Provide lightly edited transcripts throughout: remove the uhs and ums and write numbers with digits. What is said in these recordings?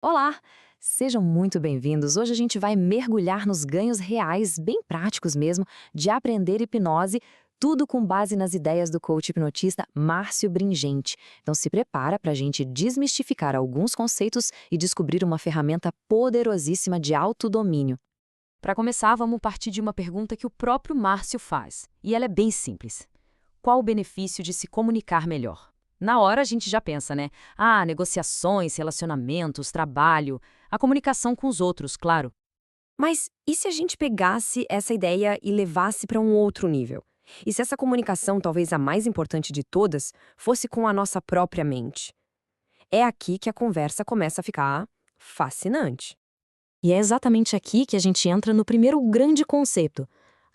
Olá! Sejam muito bem-vindos. Hoje a gente vai mergulhar nos ganhos reais, bem práticos mesmo, de aprender hipnose, tudo com base nas ideias do coach hipnotista Márcio Bringente. Então se prepara para a gente desmistificar alguns conceitos e descobrir uma ferramenta poderosíssima de autodomínio. Para começar, vamos partir de uma pergunta que o próprio Márcio faz, e ela é bem simples. Qual o benefício de se comunicar melhor? Na hora a gente já pensa, né? Ah, negociações, relacionamentos, trabalho, a comunicação com os outros, claro. Mas e se a gente pegasse essa ideia e levasse para um outro nível? E se essa comunicação, talvez a mais importante de todas, fosse com a nossa própria mente? É aqui que a conversa começa a ficar fascinante. E é exatamente aqui que a gente entra no primeiro grande conceito,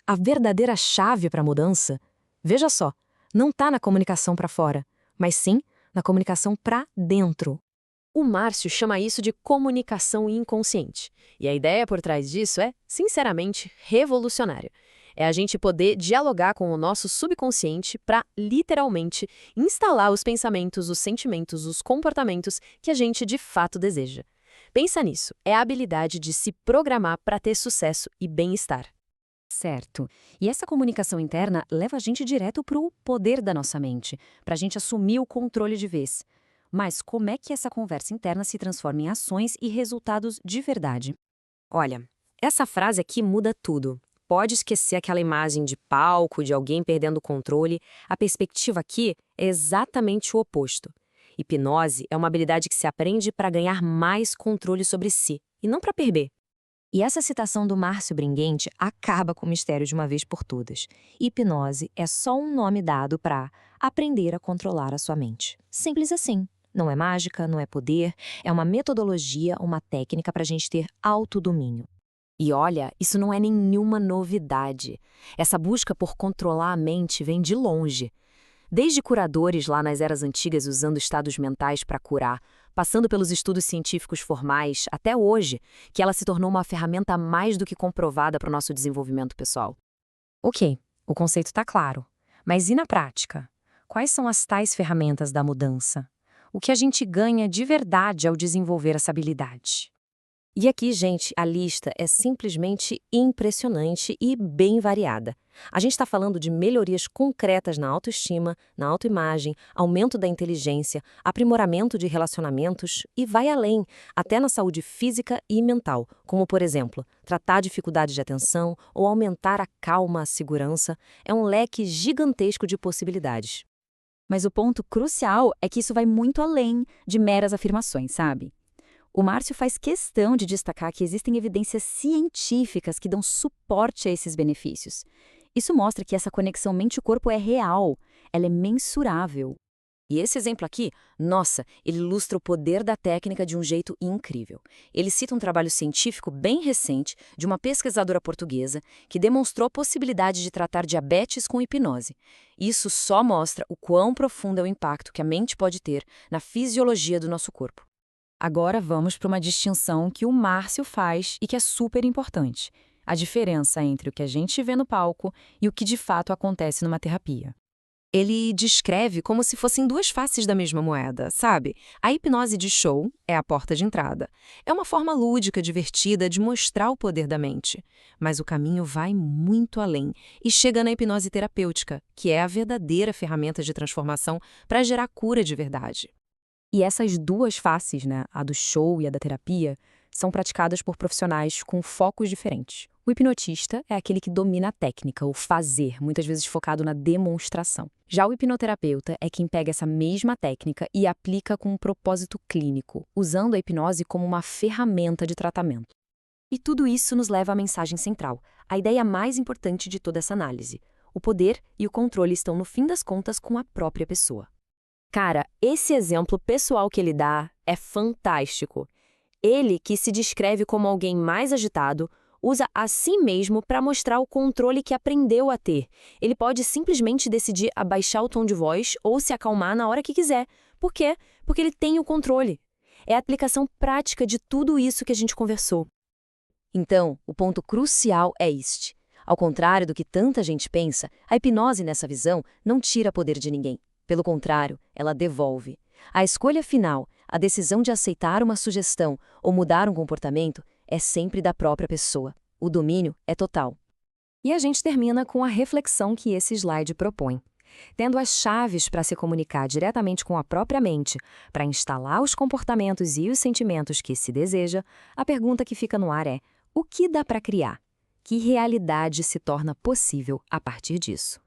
a verdadeira chave para a mudança. Veja só, não está na comunicação para fora, mas sim na comunicação para dentro. O Márcio chama isso de comunicação inconsciente. E a ideia por trás disso é, sinceramente, revolucionária. É a gente poder dialogar com o nosso subconsciente para, literalmente, instalar os pensamentos, os sentimentos, os comportamentos que a gente de fato deseja. Pensa nisso, é a habilidade de se programar para ter sucesso e bem-estar. Certo. E essa comunicação interna leva a gente direto para o poder da nossa mente, para a gente assumir o controle de vez. Mas como é que essa conversa interna se transforma em ações e resultados de verdade? Olha, essa frase aqui muda tudo. Pode esquecer aquela imagem de palco, de alguém perdendo o controle. A perspectiva aqui é exatamente o oposto. Hipnose é uma habilidade que se aprende para ganhar mais controle sobre si, e não para perder. E essa citação do Márcio Bringuente acaba com o mistério de uma vez por todas. Hipnose é só um nome dado para aprender a controlar a sua mente. Simples assim. Não é mágica, não é poder, é uma metodologia, uma técnica para a gente ter autodomínio. E olha, isso não é nenhuma novidade. Essa busca por controlar a mente vem de longe. Desde curadores lá nas eras antigas usando estados mentais para curar, passando pelos estudos científicos formais, até hoje, que ela se tornou uma ferramenta mais do que comprovada para o nosso desenvolvimento pessoal. Ok, o conceito está claro. Mas e na prática? Quais são as tais ferramentas da mudança? O que a gente ganha de verdade ao desenvolver essa habilidade? E aqui, gente, a lista é simplesmente impressionante e bem variada. A gente está falando de melhorias concretas na autoestima, na autoimagem, aumento da inteligência, aprimoramento de relacionamentos e vai além, até na saúde física e mental, como, por exemplo, tratar dificuldades de atenção ou aumentar a calma, a segurança. É um leque gigantesco de possibilidades. Mas o ponto crucial é que isso vai muito além de meras afirmações, sabe? O Márcio faz questão de destacar que existem evidências científicas que dão suporte a esses benefícios. Isso mostra que essa conexão mente-corpo é real, ela é mensurável. E esse exemplo aqui, nossa, ele ilustra o poder da técnica de um jeito incrível. Ele cita um trabalho científico bem recente de uma pesquisadora portuguesa que demonstrou a possibilidade de tratar diabetes com hipnose. Isso só mostra o quão profundo é o impacto que a mente pode ter na fisiologia do nosso corpo. Agora vamos para uma distinção que o Márcio faz e que é super importante. A diferença entre o que a gente vê no palco e o que de fato acontece numa terapia. Ele descreve como se fossem duas faces da mesma moeda, sabe? A hipnose de show é a porta de entrada. É uma forma lúdica, divertida de mostrar o poder da mente. Mas o caminho vai muito além e chega na hipnose terapêutica, que é a verdadeira ferramenta de transformação para gerar cura de verdade. E essas duas faces, né, a do show e a da terapia, são praticadas por profissionais com focos diferentes. O hipnotista é aquele que domina a técnica, o fazer, muitas vezes focado na demonstração. Já o hipnoterapeuta é quem pega essa mesma técnica e aplica com um propósito clínico, usando a hipnose como uma ferramenta de tratamento. E tudo isso nos leva à mensagem central, a ideia mais importante de toda essa análise. O poder e o controle estão, no fim das contas, com a própria pessoa. Cara, esse exemplo pessoal que ele dá é fantástico. Ele, que se descreve como alguém mais agitado, usa a si mesmo para mostrar o controle que aprendeu a ter. Ele pode simplesmente decidir abaixar o tom de voz ou se acalmar na hora que quiser. Por quê? Porque ele tem o controle. É a aplicação prática de tudo isso que a gente conversou. Então, o ponto crucial é este. Ao contrário do que tanta gente pensa, a hipnose nessa visão não tira poder de ninguém. Pelo contrário, ela devolve. A escolha final, A decisão de aceitar uma sugestão ou mudar um comportamento é sempre da própria pessoa. O domínio é total. E a gente termina com a reflexão que esse slide propõe. Tendo as chaves para se comunicar diretamente com a própria mente, para instalar os comportamentos e os sentimentos que se deseja, a pergunta que fica no ar é: o que dá para criar? Que realidade se torna possível a partir disso?